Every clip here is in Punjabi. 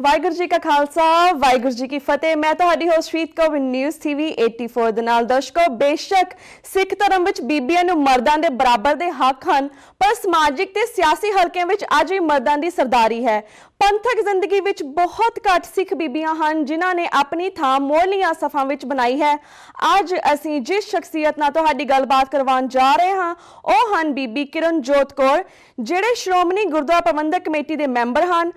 ਵਾਹਿਗੁਰੂ ਜੀ ਕਾ ਖਾਲਸਾ ਵਾਹਿਗੁਰੂ जी की फतेह। मैं ਤੁਹਾਡੀ ਹੋਸਟ ਰੀਤ ਕੌਰ ਨਿਊਜ਼ ਟੀਵੀ 84 ਦੇ ਨਾਲ। ਦਰਸ਼ਕੋ, ਬੇਸ਼ੱਕ ਸਿੱਖ ਧਰਮ ਵਿੱਚ ਬੀਬੀਆਂ ਨੂੰ ਮਰਦਾਂ ਦੇ ਬਰਾਬਰ ਦੇ ਹੱਕ ਹਨ, ਪਰ ਸਮਾਜਿਕ ਤੇ ਸਿਆਸੀ ਹਲਕਿਆਂ ਵਿੱਚ ਅੱਜ ਵੀ ਮਰਦਾਂ ਦੀ ਸਰਦਾਰੀ ਹੈ। ਪੰਥਕ ਜ਼ਿੰਦਗੀ ਵਿੱਚ ਬਹੁਤ ਘੱਟ ਸਿੱਖ ਬੀਬੀਆਂ ਹਨ ਜਿਨ੍ਹਾਂ ਨੇ ਆਪਣੀ ਥਾਂ ਮੋਹਰਲੀਆਂ ਸਫਾਂ ਵਿੱਚ ਬਣਾਈ ਹੈ। ਅੱਜ ਅਸੀਂ ਜਿਸ ਸ਼ਖਸੀਅਤ ਨਾਲ ਤੁਹਾਡੀ ਗੱਲਬਾਤ ਕਰਵਾਉਣ ਜਾ ਰਹੇ ਹਾਂ ਉਹ ਹਨ ਬੀਬੀ ਕਿਰਨਜੋਤ ਕੌਰ, ਜਿਹੜੇ ਸ਼੍ਰੋਮਣੀ ਗੁਰਦੁਆਰਾ ਪ੍ਰਬੰਧਕ ਕਮੇਟੀ ਦੇ ਮੈਂਬਰ ਹਨ।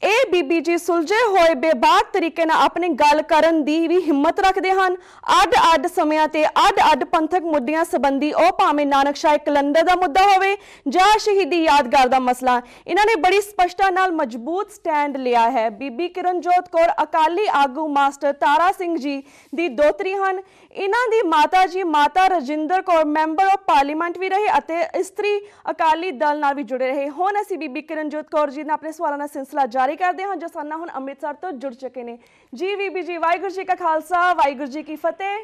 ਇਹ ਬੀਬੀ ਜੀ ਸੁਲਝੇ ਹੋਏ ਬੇਬਾਕ ਤਰੀਕੇ ਨਾਲ ਆਪਣੀ ਗੱਲ ਕਰਨ ਦੀ ਵੀ ਹਿੰਮਤ ਰੱਖਦੇ ਹਨ। ਅੱਡ-ਅੱਡ ਸਮਿਆਂ ਤੇ ਅੱਡ-ਅੱਡ ਪੰਥਕ ਮੁੱਦਿਆਂ ਸੰਬੰਧੀ, ਉਹ ਭਾਵੇਂ ਨਾਨਕਸ਼ਾਹੀ ਕੈਲੰਡਰ ਦਾ ਮੁੱਦਾ ਹੋਵੇ ਜਾਂ ਸ਼ਹੀਦੀ ਯਾਦਗਾਰ ਦਾ ਮਸਲਾ, ਇਹਨਾਂ ਨੇ ਬੜੀ ਸਪਸ਼ਟਤਾ ਨਾਲ ਮਜ਼ਬੂਤ ਸਟੈਂਡ ਲਿਆ ਹੈ। ਬੀਬੀ ਕਿਰਨਜੋਤ ਕੌਰ ਅਕਾਲੀ ਆਗੂ ਮਾਸਟਰ ਤਾਰਾ ਸਿੰਘ ਜੀ ਦੀ ਦੋਤਰੀ ਹਨ। ਇਹਨਾਂ ਦੀ ਮਾਤਾ ਜੀ ਮਾਤਾ Rajinder Kaur member of parliament ਵੀ ਰਹੇ ਅਤੇ ਇਸਤਰੀ ਅਕਾਲੀ ਦਲ ਨਾਲ ਵੀ ਜੁੜੇ ਰਹੇ। ਹੁਣ ਅਸੀਂ ਬੀਬੀ ਕਿਰਨਜੋਤ ਕੌਰ ਜੀ ਨਾਲ ਆਪਣੇ ਸਵਾਲਾਂ ਦਾ ਸਿਲਸਿਲਾ ਜਾਰੀ ਕਰਦੇ ਹਾਂ ਜੋ ਸਾਨਾ ਹੁਣ ਅੰਮ੍ਰਿਤਸਰ ਤੋਂ ਜੁੜ ਚੁੱਕੇ ਨੇ। ਜੀ ਬੀਬੀ ਜੀ, ਵਾਹਿਗੁਰੂ ਜੀ ਕਾ ਖਾਲਸਾ ਵਾਹਿਗੁਰੂ ਜੀ ਕੀ ਫਤਿਹ।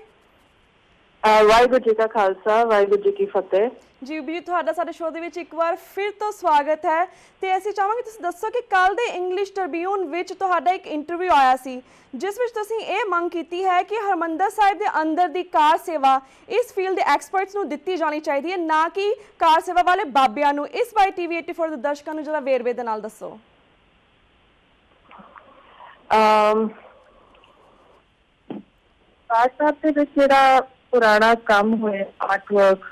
ਵਾਹਿਗੁਰੂ ਜੀ ਕਾ ਖਾਲਸਾ ਵਾਹਿਗੁਰੂ ਜੀ ਕੀ ਫਤਿਹ। ਜੀ ਬੀਬੀ, ਤੁਹਾਡਾ ਸਾਡੇ ਸ਼ੋਅ ਦੇ ਵਿੱਚ ਇੱਕ ਵਾਰ ਫਿਰ ਤੋਂ ਸਵਾਗਤ ਹੈ ਤੇ ਅਸੀਂ ਚਾਹਾਂਗੇ ਤੁਸੀਂ ਦੱਸੋ ਕਿ ਕੱਲ ਦੇ ਇੰਗਲਿਸ਼ ਟ੍ਰਿਬਿਊਨ ਵਿੱਚ ਤੁਹਾਡਾ ਇੱਕ ਇੰਟਰਵਿਊ ਆਇਆ ਸੀ ਜਿਸ ਵਿੱਚ ਤੁਸੀਂ ਇਹ ਮੰਗ ਕੀਤੀ ਹੈ ਕਿ ਹਰਮੰਦਰ ਸਾਹਿਬ ਦੇ ਅੰਦਰ ਦੀ ਕਾਰ ਸੇਵਾ ਇਸ ਫੀਲਡ ਦੇ ਐਕਸਪਰਟਸ ਨੂੰ ਦਿੱਤੀ ਜਾਣੀ ਚਾਹੀਦੀ ਹੈ, ਨਾ ਕਿ ਕਾਰ ਸੇਵਾ ਵਾਲੇ ਬਾਬਿਆਂ ਨੂੰ। ਇਸ ਬਾਰੇ ਟੀਵੀ 84 ਦੇ ਦਰਸ਼ਕਾਂ ਨੂੰ ਜਰਾ ਵੇਰਵੇ ਦੇ ਨਾਲ ਦੱਸੋ। ਕਾਰ ਸਾਹਿਬ ਦੇ ਵਿੱਚ ਜਿਹੜਾ ਪੁਰਾਣਾ ਕੰਮ ਹੋਇਆ ਆਰਟ ਵਰਕ,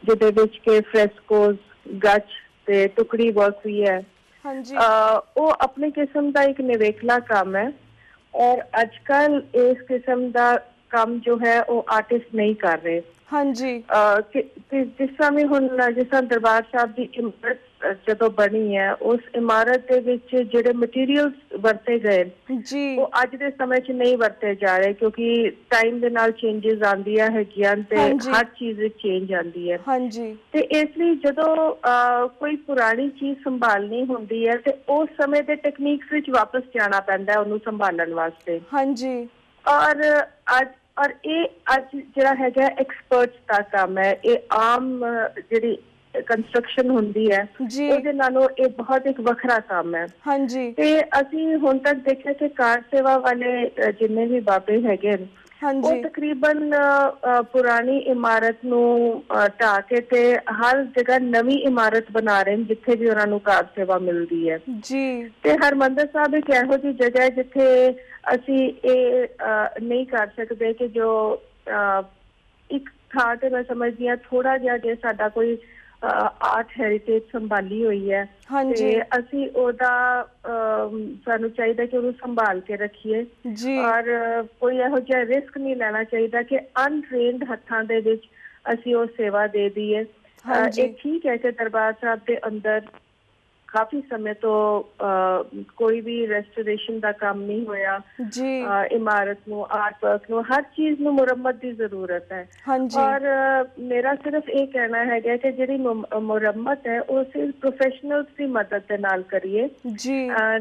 ਜਿਹਦੇ ਵਿੱਚ ਕਿ ਫ੍ਰੈਸਕੋਜ਼, ਗੱਚ ਤੇ ਟੁਕੜੀ ਵਰਕ ਵੀ ਹੈ, ਉਹ ਆਪਣੀ ਕਿਸਮ ਦਾ ਇੱਕ ਨਿਵੇਕਲਾ ਕੰਮ ਹੈ। ਔਰ ਅੱਜ ਕੱਲ ਇਸ ਕਿਸਮ ਦਾ ਕੰਮ ਜੋ ਹੈ ਉਹ ਆਰਟਿਸਟ ਨਹੀਂ ਕਰ ਰਹੇ। ਹਾਂਜੀ, ਜਿਸ ਤਰ੍ਹਾਂ ਵੀ ਹੁਣ ਜਿਸ ਤਰ੍ਹਾਂ ਦਰਬਾਰ ਸਾਹਿਬ ਦੀ ਇਮਾਰਤ ਜਦੋਂ ਬਣੀ ਹੈ, ਉਸ ਇਮਾਰਤ ਦੇ ਵਿੱਚ ਜਿਹੜੇ ਮਟੀਰੀਅਲਸ ਵਰਤੇ ਗਏ ਉਹ ਅੱਜ ਦੇ ਸਮੇਂ 'ਚ ਨਹੀਂ ਵਰਤੇ ਜਾ ਰਹੇ, ਕਿਉਂਕਿ ਟਾਈਮ ਦੇ ਨਾਲ ਚੇਂਜਸ ਆਉਂਦੀਆਂ ਹੈਗੀਆਂ ਤੇ ਹਰ ਚੀਜ਼ ਵਿੱਚ ਚੇਂਜ ਆਉਂਦੀ ਹੈ। ਤੇ ਇਸ ਲਈ ਜਦੋਂ ਕੋਈ ਪੁਰਾਣੀ ਚੀਜ਼ ਸੰਭਾਲਣੀ ਹੁੰਦੀ ਹੈ ਤੇ ਉਸ ਸਮੇਂ ਦੇ ਟੈਕਨੀਕਸ ਵਿੱਚ ਵਾਪਸ ਜਾਣਾ ਪੈਂਦਾ ਉਹਨੂੰ ਸੰਭਾਲਣ ਵਾਸਤੇ। ਔਰ ਇਹ ਅੱਜ ਜਿਹੜਾ ਹੈਗਾ ਐਕਸਪਰਟਸ ਦਾ ਕੰਮ ਹੈ। ਇਹ ਆਮ ਜਿਹੜੀ ਕੰਸਟਰਕਸ਼ਨ ਹੁੰਦੀ ਹੈ ਉਹਦੇ ਨਾਲੋਂ ਇਹ ਬਹੁਤ ਇੱਕ ਵੱਖਰਾ ਕੰਮ ਹੈ। ਤੇ ਅਸੀਂ ਹੁਣ ਤੱਕ ਦੇਖਿਆ ਕਿ ਕਾਰ ਸੇਵਾ ਵਾਲੇ ਜਿੰਨੇ ਵੀ ਬਾਬੇ ਹੈਗੇ ਉਹ ਤਕਰੀਬਨ ਪੁਰਾਣੀ ਇਮਾਰਤ ਨੂੰ ਢਾਹ ਕੇ ਤੇ ਹਰ ਜਗ੍ਹਾ ਨਵੀਂ ਇਮਾਰਤ ਬਣਾ ਰਹੇ ਨੇ ਜਿੱਥੇ ਵੀ ਉਹਨਾਂ ਨੂੰ ਕਾਰ ਸੇਵਾ ਮਿਲਦੀ ਹੈ। ਤੇ ਹਰਿਮੰਦਰ ਸਾਹਿਬ ਇੱਕ ਇਹੋ ਜਿਹੀ ਜਗ੍ਹਾ ਹੈ ਜਿੱਥੇ ਅਸੀਂ ਇਹ ਨਹੀਂ ਕਰ ਸਕਦੇ ਕਿ ਜੋ ਇੱਕ ਥਾਂ ਤੇ ਮੈਂ ਸਮਝਦੀ ਹਾਂ ਥੋੜਾ ਜਿਹਾ ਜੇ ਸਾਡਾ ਕੋਈ ਆਰਟ ਹੈਰੀਟੇਜ ਸੰਭਾਲੀ ਹੋਈ ਹੈ ਤੇ ਅਸੀਂ ਉਹਦਾ ਸਾਨੂੰ ਚਾਹੀਦਾ ਕਿ ਉਹਨੂੰ ਸੰਭਾਲ ਕੇ ਰੱਖੀਏ। ਔਰ ਕੋਈ ਇਹੋ ਜਿਹਾ ਰਿਸਕ ਨਹੀਂ ਲੈਣਾ ਚਾਹੀਦਾ ਕਿ ਅਨਟ੍ਰੇਨਡ ਹੱਥਾਂ ਦੇ ਵਿੱਚ ਅਸੀਂ ਉਹ ਸੇਵਾ ਦੇ ਦਈਏ। ਇਹ ਠੀਕ ਹੈ ਕਿ ਦਰਬਾਰ ਸਾਹਿਬ ਦੇ ਅੰਦਰ ਕਾਫੀ ਸਮੇਂ ਤੋਂ ਕੋਈ ਵੀ ਰੈਸਟੋਰੇਸ਼ਨ ਦਾ ਕੰਮ ਨਹੀਂ ਹੋਇਆ। ਇਮਾਰਤ ਨੂੰ, ਆਰਟ ਵਰਕ ਨੂੰ, ਹਰ ਚੀਜ਼ ਨੂੰ ਮੁਰੰਮਤ ਦੀ ਜ਼ਰੂਰਤ ਹੈ। ਔਰ ਮੇਰਾ ਸਿਰਫ ਇਹ ਕਹਿਣਾ ਹੈਗਾ ਕਿ ਜਿਹੜੀ ਮੁਰੰਮਤ ਹੈ ਉਹ ਸਿਰਫ ਪ੍ਰੋਫੈਸ਼ਨਲਸ ਦੀ ਮਦਦ ਦੇ ਨਾਲ ਕਰੀਏ,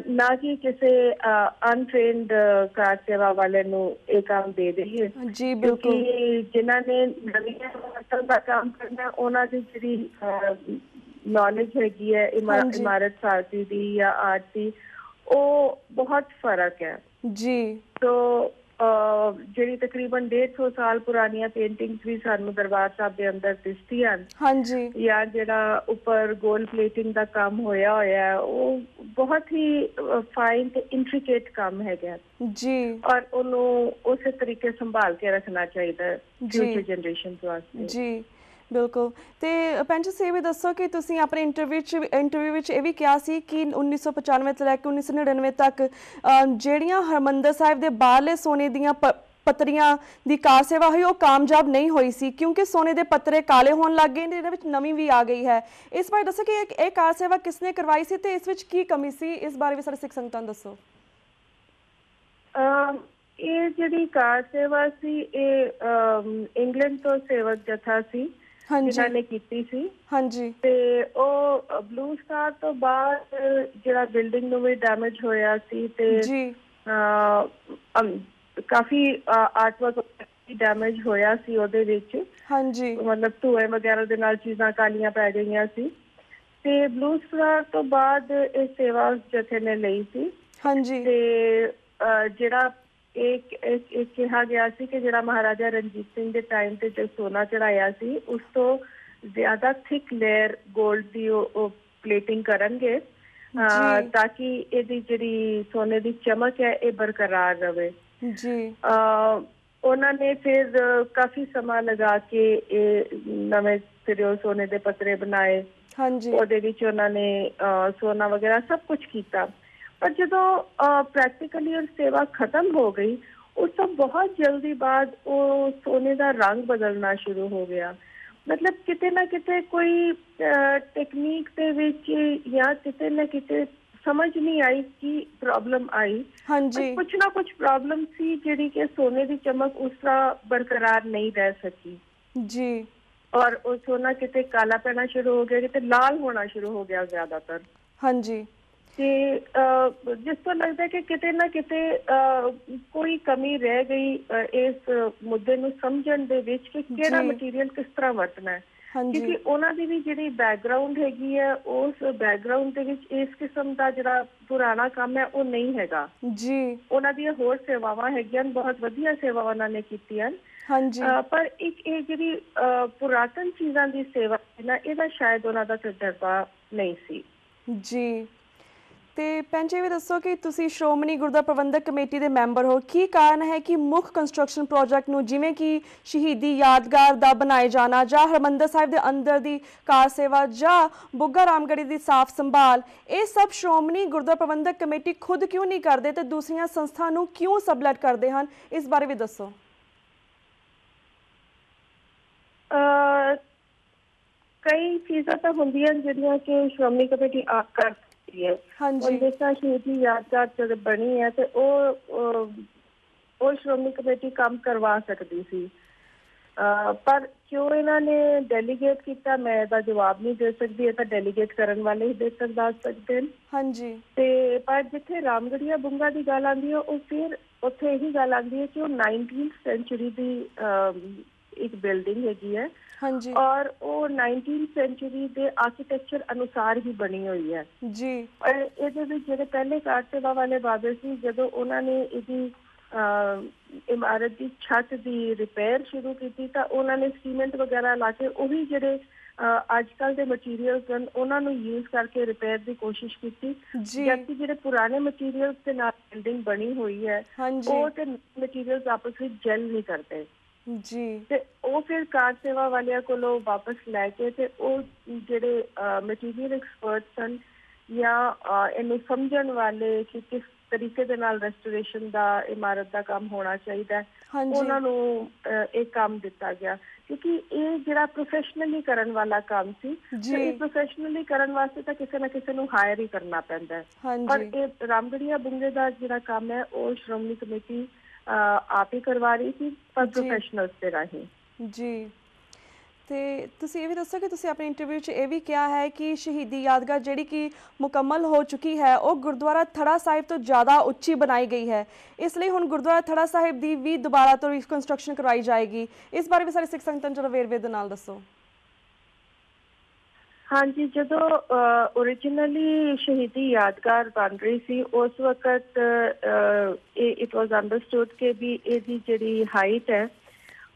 ਨਾ ਕਿ ਕਿਸੇ ਅਨਟ੍ਰੇਨਡ ਕਾਰ ਸੇਵਾ ਵਾਲੇ ਨੂੰ ਇਹ ਕੰਮ ਦੇ ਦੇਈਏ, ਕਿਉਂਕਿ ਜਿਨ੍ਹਾਂ ਨੇ ਨਵੀਆਂ ਦਾ ਕੰਮ ਕਰਨਾ ਉਹਨਾਂ ਦੀ ਜਿਹੜੀ ਨੌਲੇਜ ਹੈਗੀ ਹੈ ਇਮਾਰਤ ਸਾਜ਼ੀ ਦੀ ਜਾਂ ਆਰਟ ਦੀ, ਉਹ ਬਹੁਤ ਫਰਕ ਹੈ। ਤੋ ਜਿਹੜੀ ਤਕਰੀਬਨ 150 ਸਾਲ ਪੁਰਾਣੀਆਂ ਪੇਂਟਿੰਗਸ ਵੀ ਸਾਨੂੰ ਦਰਬਾਰ ਸਾਹਿਬ ਦੇ ਅੰਦਰ ਦਿਸਦੀਆਂ ਜਾਂ ਜਿਹੜਾ ਉੱਪਰ ਗੋਲਡ ਪਲੇਟਿੰਗ ਦਾ ਕੰਮ ਹੋਇਆ ਉਹ ਬਹੁਤ ਹੀ ਫਾਈਨ ਤੇ ਇੰਟ੍ਰਿਕੇਟ ਕੰਮ ਹੈਗਾ ਔਰ ਉਹਨੂੰ ਉਸੇ ਤਰੀਕੇ ਸੰਭਾਲ ਕੇ ਰੱਖਣਾ ਚਾਹੀਦਾ ਫਿਊਚਰ ਜਨਰੇਸ਼ਨ ਵਾਸਤੇ। ਬਿਲਕੁਲ। ਤੇ ਭੈਣ ਜੀ ਇਹ ਵੀ ਦੱਸੋ ਕਿ ਤੁਸੀਂ ਆਪਣੇ ਇੰਟਰਵਿਊ ਵਿੱਚ ਇਹ ਵੀ ਕਿਹਾ ਸੀ ਕਿ 1995 ਤੋਂ ਲੈ ਕੇ 1999 ਤੱਕ ਜਿਹੜੀਆਂ ਹਰਿਮੰਦਰ ਸਾਹਿਬ ਦੇ ਬਾਹਰਲੇ ਸੋਨੇ ਦੀਆਂ ਪੱਤਰੀਆਂ ਦੀ ਕਾਰ ਸੇਵਾ ਹੋਈ ਉਹ ਕਾਮਯਾਬ ਨਹੀਂ ਹੋਈ ਸੀ, ਕਿਉਂਕਿ ਸੋਨੇ ਦੇ ਪੱਤਰੇ ਕਾਲੇ ਹੋਣ ਲੱਗ ਗਏ ਨੇ, ਇਹਦੇ ਵਿੱਚ ਨਵੀਂ ਵੀ ਆ ਗਈ ਹੈ। ਇਸ ਬਾਰੇ ਦੱਸੋ ਕਿ ਇਹ ਕਾਰ ਸੇਵਾ ਕਿਸਨੇ ਕਰਵਾਈ ਸੀ ਤੇ ਇਸ ਵਿੱਚ ਕੀ ਕਮੀ ਸੀ, ਇਸ ਬਾਰੇ ਵੀ ਸਾਡੇ ਸਿੱਖ ਸੰਗਤਾਂ ਨੂੰ ਦੱਸੋ। ਇਹ ਜਿਹੜੀ ਕਾਰ ਸੇਵਾ ਸੀ ਇਹ ਇੰਗਲੈਂਡ ਤੋਂ ਸੇਵਕ ਜਥਾ ਸੀ ਜਿਨ੍ਹਾਂ ਨੇ ਕੀਤੀ ਸੀ ਤੇ ਉਹ ਬਲੂ ਸਟਾਰ ਤੋਂ ਬਾਅਦ ਜਿਹੜਾ ਬਿਲਡਿੰਗ ਨੂੰ ਵੀ ਡੈਮੇਜ ਹੋਇਆ ਸੀ ਤੇ ਕਾਫੀ ਆਰਟ ਵਰਕ ਡੈਮੇਜ ਹੋਇਆ ਸੀ ਉਹਦੇ ਵਿੱਚ, ਮਤਲਬ ਧੂਏ ਵਗੈਰਾ ਦੇ ਨਾਲ ਚੀਜ਼ਾਂ ਕਾਲੀਆਂ ਪੈ ਗਈਆਂ ਸੀ। ਤੇ ਬਲੂ ਸਟਾਰ ਤੋਂ ਬਾਅਦ ਇਹ ਸੇਵਾ ਜਥੇ ਨੇ ਲਈ ਸੀ ਹਾਂਜੀ ਤੇ ਜਿਹੜਾ ਇਹ ਕਿਹਾ ਗਿਆ ਸੀ ਕਿ ਜਿਹੜਾ ਮਹਾਰਾਜਾ ਰਣਜੀਤ ਸਿੰਘ ਦੇ ਟਾਈਮ ਤੇ ਜੋ ਸੋਨਾ ਚੜਾਇਆ ਸੀ ਉਸ ਤੋਂ ਜ਼ਿਆਦਾ ਥਿਕ ਲੇਅਰ 골ਡ ਦੀ ਉਹ ਪਲੇਟਿੰਗ ਕਰਨਗੇ ਤਾਂ ਕਿ ਇਹਦੀ ਜਿਹੜੀ ਸੋਨੇ ਦੀ ਚਮਕ ਹੈ ਇਹ ਬਰਕਰਾਰ ਰਵੇ ਜੀ। ਉਹਨਾਂ ਨੇ ਫਿਰ ਕਾਫੀ ਸਮਾਂ ਲਗਾ ਕੇ ਇਹ ਨਵੇਂ ਸਿਰਿਓਂ ਸੋਨੇ ਦੇ ਪੱਤਰੇ ਬਣਾਏ। ਉਹਦੇ ਵਿੱਚ ਉਹਨਾਂ ਨੇ ਸੋਨਾ ਵਗੈਰਾ ਸਭ ਕੁਝ ਕੀਤਾ। ਪਰ ਜਦੋਂ ਪ੍ਰੈਕਟੀਕਲੀ ਉਹ ਸੇਵਾ ਖਤਮ ਹੋ ਗਈ ਉਸ ਤੋਂ ਬਹੁਤ ਜਲਦੀ ਬਾਅਦ ਉਹ ਸੋਨੇ ਦਾ ਰੰਗ ਬਦਲਣਾ ਸ਼ੁਰੂ ਹੋ ਗਿਆ। ਮਤਲਬ ਕਿਤੇ ਨਾ ਕਿਤੇ ਕੋਈ ਟੈਕਨੀਕ ਦੇ ਵਿੱਚ ਜਾਂ ਕਿਤੇ ਨਾ ਕਿਤੇ ਸਮਝ ਨਹੀਂ ਆਈ ਕੀ ਪ੍ਰੋਬਲਮ ਆਈ। ਕੁਛ ਨਾ ਕੁਛ ਪ੍ਰੋਬਲਮ ਸੀ ਜਿਹੜੀ ਕਿ ਸੋਨੇ ਦੀ ਚਮਕ ਉਸ ਤਰ੍ਹਾਂ ਬਰਕਰਾਰ ਨਹੀਂ ਰਹਿ ਸਕੀ ਜੀ। ਔਰ ਉਹ ਸੋਨਾ ਕਿਤੇ ਕਾਲਾ ਪੈਣਾ ਸ਼ੁਰੂ ਹੋ ਗਿਆ, ਕਿਤੇ ਲਾਲ ਹੋਣਾ ਸ਼ੁਰੂ ਹੋ ਗਿਆ ਜ਼ਿਆਦਾਤਰ। ਹਾਂਜੀ। ਤੇ ਜਿਸ ਤੋਂ ਲੱਗਦਾ ਕਿ ਕਿਤੇ ਨਾ ਕਿਤੇ ਕੋਈ ਕਮੀ ਰਹਿ ਗਈ ਇਸ ਮੁੱਦੇ ਨੂੰ ਸਮਝਣ ਦੇ ਵਿੱਚ ਕਿ ਕਿਹੜਾ ਮਟੀਰੀਅਲ ਕਿਸ ਤਰ੍ਹਾਂ ਵਰਤਣਾ ਹੈ, ਕਿਉਂਕਿ ਉਹਨਾਂ ਦੀ ਵੀ ਜਿਹੜੀ ਬੈਕਗਰਾਊਂਡ ਹੈਗੀ ਹੈ ਉਸ ਬੈਕਗਰਾਊਂਡ ਦੇ ਵਿੱਚ ਇਸ ਕਿਸਮ ਦਾ ਜਿਹੜਾ ਪੁਰਾਣਾ ਕੰਮ ਹੈ ਉਹ ਨਹੀਂ ਹੈਗਾ ਜੀ। ਉਹਨਾਂ ਦੀਆਂ ਹੋਰ ਸੇਵਾਵਾਂ ਹੈਗੀਆਂ, ਬਹੁਤ ਵਧੀਆ ਸੇਵਾਵਾਂ ਉਹਨਾਂ ਨੇ ਕੀਤੀਆਂ। ਪਰ ਇੱਕ ਇਹ ਜਿਹੜੀ ਪੁਰਾਤਨ ਚੀਜ਼ਾਂ ਦੀ ਸੇਵਾ ਨਾ ਇਹਦਾ ਸ਼ਾਇਦ ਉਹਨਾਂ ਦਾ ਤਜਰਬਾ ਨਹੀਂ ਸੀ ਜੀ। ਤੇ ਭੈਣ ਜੀ ਵੀ ਦੱਸੋ ਕਿ ਤੁਸੀਂ ਸ਼੍ਰੋਮਣੀ ਗੁਰਦੁਆਰਾ ਪ੍ਰਬੰਧਕ ਕਮੇਟੀ ਦੇ ਮੈਂਬਰ ਹੋ, ਕੀ ਕਾਰਨ ਹੈ ਕਿ ਮੁੱਖ ਕੰਸਟਰਕਸ਼ਨ ਪ੍ਰੋਜੈਕਟ ਨੂੰ ਜਿਵੇਂ ਕਿ ਸ਼ਹੀਦੀ ਯਾਦਗਾਰ ਦਾ ਬਣਾਏ ਜਾਣਾ ਜਾਂ ਹਰਿਮੰਦਰ ਸਾਹਿਬ ਦੇ ਅੰਦਰ ਦੀ ਕਾਰ ਸੇਵਾ ਜਾਂ ਬੁੱਗਾ ਰਾਮਗੜ੍ਹੀ ਦੀ ਸਾਫ਼ ਸੰਭਾਲ, ਇਹ ਸਭ ਸ਼੍ਰੋਮਣੀ ਗੁਰਦੁਆਰਾ ਪ੍ਰਬੰਧਕ ਕਮੇਟੀ ਖੁਦ ਕਿਉਂ ਨਹੀਂ ਕਰਦੇ ਤੇ ਦੂਸਰੀਆਂ ਸੰਸਥਾ ਨੂੰ ਕਿਉਂ ਸਬਲੈਟ ਕਰਦੇ ਹਨ, ਇਸ ਬਾਰੇ ਵੀ ਦੱਸੋ। ਕਈ ਚੀਜ਼ਾਂ ਤਾਂ ਹੁੰਦੀਆਂ ਜਿਹੜੀਆਂ ਕਿ ਸ਼੍ਰੋਮਣੀ ਕਮੇਟੀ ਆਪ ਕਰ ਸਕਦੀ ਹੈ। ਜਿਸ ਤਰ੍ਹਾਂ ਸ਼ਹੀਦੀ ਯਾਦਗਾਰ ਜਦੋਂ ਬਣੀ ਹੈ ਤੇ ਉਹ ਸ਼੍ਰੋਮਣੀ ਕਮੇਟੀ ਕੰਮ ਕਰਵਾ ਸਕਦੀ ਸੀ, ਪਰ ਕਿਉਂ ਇਹਨਾਂ ਨੇ ਡੈਲੀਗੇਟ ਕੀਤਾ ਮੈਂ ਇਹਦਾ ਜਵਾਬ ਨਹੀਂ ਦੇ ਸਕਦੀ। ਇਹ ਤਾਂ ਡੈਲੀਗੇਟ ਕਰਨ ਵਾਲੇ ਹੀ ਬਿਹਤਰ ਦੱਸ ਸਕਦੇ ਨੇ। ਹਾਂਜੀ। ਤੇ ਪਰ ਜਿੱਥੇ ਰਾਮਗੜੀਆ ਬੁੰਗਾ ਦੀ ਗੱਲ ਆਉਂਦੀ ਹੈ ਉਹ ਫਿਰ ਉੱਥੇ ਇਹੀ ਗੱਲ ਆਉਂਦੀ ਹੈ ਕਿ ਉਹ 19th ਸੈਂਚੁਰੀ ਦੀ ਇੱਕ ਬਿਲਡਿੰਗ ਹੈਗੀ ਹੈ ਔਰ ਉਹ 19th ਸੈਂਚੁਰੀ ਦੇ ਆਰਕੀਟੈਕਚਰ ਅਨੁਸਾਰ ਹੀ ਬਣੀ ਹੋਈ ਹੈ ਜੀ। ਇਹਦੇ ਵਿੱਚ ਜਿਹੜੇ ਪਹਿਲੇ ਕਾਰ ਸੇਵਾ ਵਾਲੇ ਬਾਬੇ ਸੀ, ਜਦੋਂ ਉਹਨਾਂ ਨੇ ਇਹਦੀ ਇਮਾਰਤ ਦੀ ਛੱਤ ਦੀ ਰਿਪੇਅਰ ਸ਼ੁਰੂ ਕੀਤੀ ਤਾਂ ਉਹਨਾਂ ਨੇ ਸੀਮੈਂਟ ਵਗੈਰਾ ਲਾ ਕੇ ਉਹੀ ਜਿਹੜੇ ਅੱਜ ਕੱਲ ਦੇ ਮਟੀਰੀਅਲਸ ਹਨ ਉਹਨਾਂ ਨੂੰ ਯੂਜ਼ ਕਰਕੇ ਰਿਪੇਅਰ ਦੀ ਕੋਸ਼ਿਸ਼ ਕੀਤੀ, ਜਦਕਿ ਜਿਹੜੇ ਪੁਰਾਣੇ ਮਟੀਰੀਅਲਸ ਦੇ ਨਾਲ ਬਿਲਡਿੰਗ ਬਣੀ ਹੋਈ ਹੈ ਉਹ ਤੇ ਮਟੀਰੀਅਲਸ ਆਪਸ ਵਿੱਚ ਜੈਲ ਨਹੀਂ ਕਰਦੇ ਜੀ। ਤੇ ਉਹ ਫਿਰ ਕਾਰ ਸੇਵਾ ਵਾਲਿਆਂ ਕੋਲੋਂ ਵਾਪਸ ਲੈ ਕੇ ਤੇ ਉਹ ਜਿਹੜੇ ਮਟੀਰੀਅਲ ਐਕਸਪਰਟਸ ਹਨ ਜਾਂ ਇਹਨੂੰ ਸਮਝਣ ਵਾਲੇ ਕਿ ਕਿਸ ਤਰੀਕੇ ਦੇ ਨਾਲ ਰੈਸਟੋਰੇਸ਼ਨ ਦਾ ਇਮਾਰਤ ਦਾ ਕੰਮ ਹੋਣਾ ਚਾਹੀਦਾ ਉਹਨਾਂ ਨੂੰ ਇਹ ਕੰਮ ਦਿੱਤਾ ਗਿਆ, ਕਿਉਂਕਿ ਇਹ ਜਿਹੜਾ ਪ੍ਰੋਫੈਸ਼ਨਲੀ ਕਰਨ ਵਾਲਾ ਕੰਮ ਸੀ ਇਹ ਪ੍ਰੋਫੈਸ਼ਨਲੀ ਕਰਨ ਵਾਸਤੇ ਤਾਂ ਕਿਸੇ ਨਾ ਕਿਸੇ ਨੂੰ ਹਾਇਰ ਹੀ ਕਰਨਾ ਪੈਂਦਾ ਹੈ। ਔਰ ਇਹ ਰਾਮਗੜੀਆ ਬੁੰਗੇ ਦਾ ਜਿਹੜਾ ਕੰਮ ਹੈ ਉਹ ਸ਼੍ਰੋਮਣੀ ਕਮੇਟੀ ਆਪ ਹੀ ਕਰਵਾ ਰਹੀ ਸੀ ਪਰ ਪ੍ਰੋਫੈਸ਼ਨਲਸ ਦੇ ਰਾਹੀਂ ਜੀ। ਤੇ ਤੁਸੀਂ ਇਹ ਵੀ ਦੱਸੋ ਕਿ ਤੁਸੀਂ ਆਪਣੇ ਇੰਟਰਵਿਊ 'ਚ ਇਹ ਵੀ ਕਿਹਾ ਹੈ ਕਿ ਸ਼ਹੀਦੀ ਯਾਦਗਾਰ ਜਿਹੜੀ ਕਿ ਮੁਕੰਮਲ ਹੋ ਚੁੱਕੀ ਹੈ ਉਹ ਗੁਰਦੁਆਰਾ ਥੜਾ ਸਾਹਿਬ ਤੋਂ ਜ਼ਿਆਦਾ ਉੱਚੀ ਬਣਾਈ ਗਈ ਹੈ, ਇਸ ਲਈ ਹੁਣ ਗੁਰਦੁਆਰਾ ਥੜਾ ਸਾਹਿਬ ਦੀ ਵੀ ਦੁਬਾਰਾ ਤੋਂ ਰੀਕਨਸਟਰਕਸ਼ਨ ਕਰਵਾਈ ਜਾਏਗੀ। ਇਸ ਬਾਰੇ ਵੀ ਸਾਰੇ ਸਿੱਖ ਸੰਗਤਾਂ ਨੂੰ ਵੇਰਵੇ ਦੇ ਨਾਲ ਦੱਸੋ। ਹਾਂਜੀ, ਜਦੋਂ ਓਰੀਜਨਲੀ ਸ਼ਹੀਦੀ ਯਾਦਗਾਰ ਬਣ ਰਹੀ ਸੀ ਉਸ ਵਕਤ ਇਟ ਵਾਜ਼ ਅੰਡਰਸਟੂਡ ਕਿ ਵੀ ਇਹਦੀ ਜਿਹੜੀ ਹਾਈਟ ਹੈ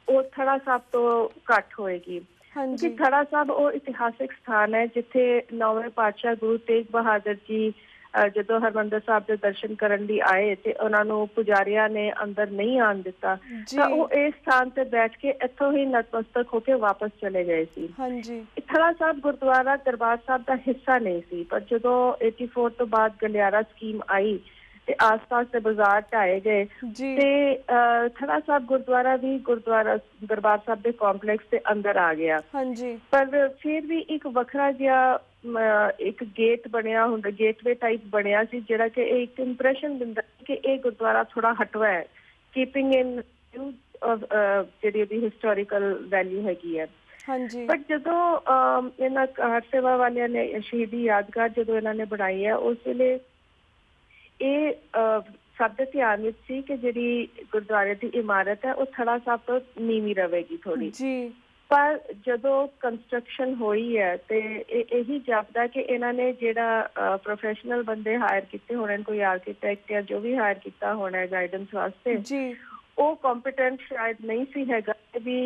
ਉਹ ਥੜਾ ਸਾਹਿਬ ਤੋਂ ਘੱਟ ਹੋਏਗੀ, ਕਿਉਂਕਿ ਥੜਾ ਸਾਹਿਬ ਉਹ ਇਤਿਹਾਸਿਕ ਸਥਾਨ ਹੈ ਜਿੱਥੇ 9ਵੇਂ ਪਾਤਸ਼ਾਹ ਗੁਰੂ ਤੇਗ ਬਹਾਦਰ ਜੀ ਜਦੋਂ ਹਰਿਮੰਦਰ ਸਾਹਿਬ ਦੇ ਦਰਸ਼ਨ ਕਰਨ ਲਈ ਆਏ ਤੇ ਉਹਨਾਂ ਨੂੰ ਪੁਜਾਰੀਆਂ ਨੇ ਅੰਦਰ ਨਹੀਂ ਆਉਣ ਦਿੱਤਾ ਤਾਂ ਉਹ ਇਸ ਸਥਾਨ ਤੇ ਬੈਠ ਕੇ ਇੱਥੋਂ ਹੀ ਨਤਮਸਤਕ ਹੋ ਕੇ ਵਾਪਸ ਚਲੇ ਗਏ ਸੀ। ਥੜਾ ਸਾਹਿਬ ਗੁਰਦੁਆਰਾ ਦਰਬਾਰ ਸਾਹਿਬ ਦਾ ਹਿੱਸਾ ਨਹੀਂ ਸੀ, ਪਰ ਜਦੋਂ 84 ਤੋਂ ਬਾਅਦ ਗਲਿਆਰਾ ਸਕੀਮ ਆਈ ਤੇ ਆਸ-ਪਾਸ ਦੇ ਬਾਜ਼ਾਰ ਢਾਏ ਗਏ ਤੇ ਥੜਾ ਸਾਹਿਬ ਗੁਰਦੁਆਰਾ ਵੀ ਗੁਰਦੁਆਰਾ ਦਰਬਾਰ ਸਾਹਿਬ ਦੇ ਕੰਪਲੈਕਸ ਦੇ ਅੰਦਰ ਆ ਗਿਆ। ਪਰ ਫਿਰ ਵੀ ਇੱਕ ਵੱਖਰਾ ਜਿਹਾ ਇੱਕ ਗੇਟ ਬਣਿਆ ਹੁੰਦਾ, ਗੇਟਵੇ ਟਾਈਪ ਬਣਿਆ ਸੀ ਜਿਹੜਾ ਕਿ ਇੱਕ ਇੰਪ੍ਰੈਸ਼ਨ ਦਿੰਦਾ ਕਿ ਇਹ ਗੁਰਦੁਆਰਾ ਥੋੜਾ ਹਟਵਾ ਹੈ, ਕੀਪਿੰਗ ਇਨ ਜਿਹੜੀ ਉਹਦੀ ਹਿਸਟੋਰੀਕਲ ਵੈਲਿਊ ਹੈਗੀ ਹੈ। ਪਰ ਜਦੋਂ ਇਹਨਾਂ ਕਾਰ ਸੇਵਾ ਵਾਲਿਆਂ ਨੇ ਸ਼ਹੀਦੀ ਯਾਦਗਾਰ ਜਦੋਂ ਇਹਨਾਂ ਨੇ ਬਣਾਈ ਹੈ ਉਸ ਵੇਲੇ ਇਹ ਸਭ ਦੇ ਧਿਆਨ ਵਿੱਚ ਸੀ ਕਿ ਜਿਹੜੀ ਗੁਰਦੁਆਰੇ ਦੀ ਇਮਾਰਤ ਹੈ ਉਹ ਥੜਾ ਸਾਹਿਬ ਤੋਂ ਨੀਵੀਂ ਰਵੇਗੀ ਥੋੜੀ ਪਰ ਜਦੋਂ ਕੰਸਟਰਕਸ਼ਨ ਹੋਈ ਹੈ ਤੇ ਇਹੀ ਜਾਪਦਾ ਕਿ ਇਹਨਾਂ ਨੇ ਜਿਹੜਾ ਪ੍ਰੋਫੈਸ਼ਨਲ ਬੰਦੇ ਹਾਇਰ ਕੀਤੇ ਹੋਣੇ, ਕੋਈ ਆਰਕੀਟੈਕਟ ਜਾਂ ਜੋ ਵੀ ਹਾਇਰ ਕੀਤਾ ਹੋਣਾ ਗਾਈਡੈਂਸ ਵਾਸਤੇ, ਉਹ ਕੰਪੀਟੈਂਟ ਸ਼ਾਇਦ ਨਹੀਂ ਸੀ ਹੈਗਾ ਵੀ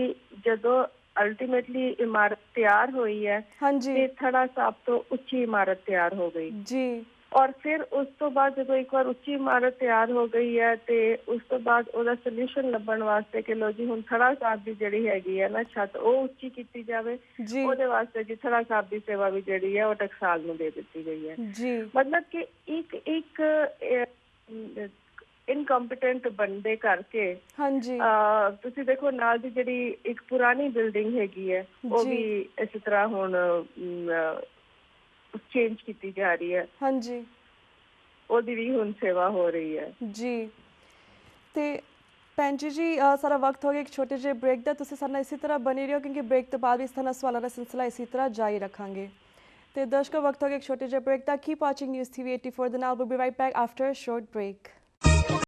ਜਦੋਂ ਅਲਟੀਮੇਟਲੀ ਇਮਾਰਤ ਤਿਆਰ ਹੋਈ ਹੈ ਤੇ ਥੜਾ ਸਭ ਤੋਂ ਉੱਚੀ ਇਮਾਰਤ ਤਿਆਰ ਹੋ ਗਈ ਜੀ। ਔਰ ਫਿਰ ਉਸ ਤੋਂ ਬਾਅਦ ਜਦੋਂ ਇੱਕ ਵਾਰ ਉੱਚੀ ਇਮਾਰਤ ਤਿਆਰ ਹੋ ਗਈ ਹੈ ਤੇ ਉਸ ਤੋਂ ਬਾਅਦ ਉਹਦਾ ਸੋਲਿਊਸ਼ਨ ਲੱਭਣ ਵਾਸਤੇ ਕਿ ਲੋ ਜੀ ਹੁਣ ਥੜਾ ਸਾਹਿਬ ਦੀ ਜਿਹੜੀ ਹੈਗੀ ਹੈ ਨਾ ਛੱਤ ਉਹ ਉੱਚੀ ਕੀਤੀ ਜਾਵੇ, ਉਹਦੇ ਵਾਸਤੇ ਜੀ ਥੜਾ ਸਾਹਿਬ ਦੀ ਸੇਵਾ ਵੀ ਜਿਹੜੀ ਹੈ ਉਹ ਟਕਸਾਲ ਨੂੰ ਦੇ ਦਿੱਤੀ ਗਈ ਹੈ। ਮਤਲਬ ਕਿ ਇੱਕ ਇਨਕੰਪੀਟੈਂਟ ਬੰਦੇ ਕਰਕੇ ਤੁਸੀਂ ਦੇਖੋ ਨਾਲ ਦੀ ਜਿਹੜੀ ਇੱਕ ਪੁਰਾਣੀ ਬਿਲਡਿੰਗ ਹੈਗੀ ਹੈ ਉਹ ਵੀ ਇਸੇ ਤਰ੍ਹਾਂ ਹੁਣ ਚੇਂਜ ਕੀਤੀ ਜਾ ਰਹੀ ਹੈ। ਹਾਂਜੀ, ਉਹਦੀ ਵੀ ਹੁਣ ਸੇਵਾ ਹੋ ਰਹੀ ਹੈ ਜੀ। ਤੇ ਭੈਣ ਜੀ ਸਾਰਾ ਵਕਤ ਹੋ ਗਿਆ ਇੱਕ ਛੋਟੇ ਜਿਹੇ ਬ੍ਰੇਕ ਦਾ। ਤੁਸੀਂ ਸਾਡੇ ਨਾਲ ਇਸੇ ਤਰ੍ਹਾਂ ਬਣੇ ਰਹੋ ਕਿਉਂਕਿ ਬ੍ਰੇਕ ਤੋਂ ਬਾਅਦ ਵੀ ਇਸ ਤਰ੍ਹਾਂ ਸਵਾਲਾਂ ਦਾ ਸਿਲਸਿਲਾ ਇਸੇ ਤਰ੍ਹਾਂ ਜਾਰੀ ਰੱਖਾਂਗੇ। ਤੇ ਦਰਸ਼ਕੋ ਵਕਤ ਹੋ ਗਿਆ ਇੱਕ ਛੋਟੇ ਜਿਹੇ ਬ੍ਰੇਕ ਦਾ। ਕੀਪ ਵਾਚਿੰਗ ਨਿਊਜ਼ TV 84 ਦੇ ਨਾਲ। We'll be right back after a short break.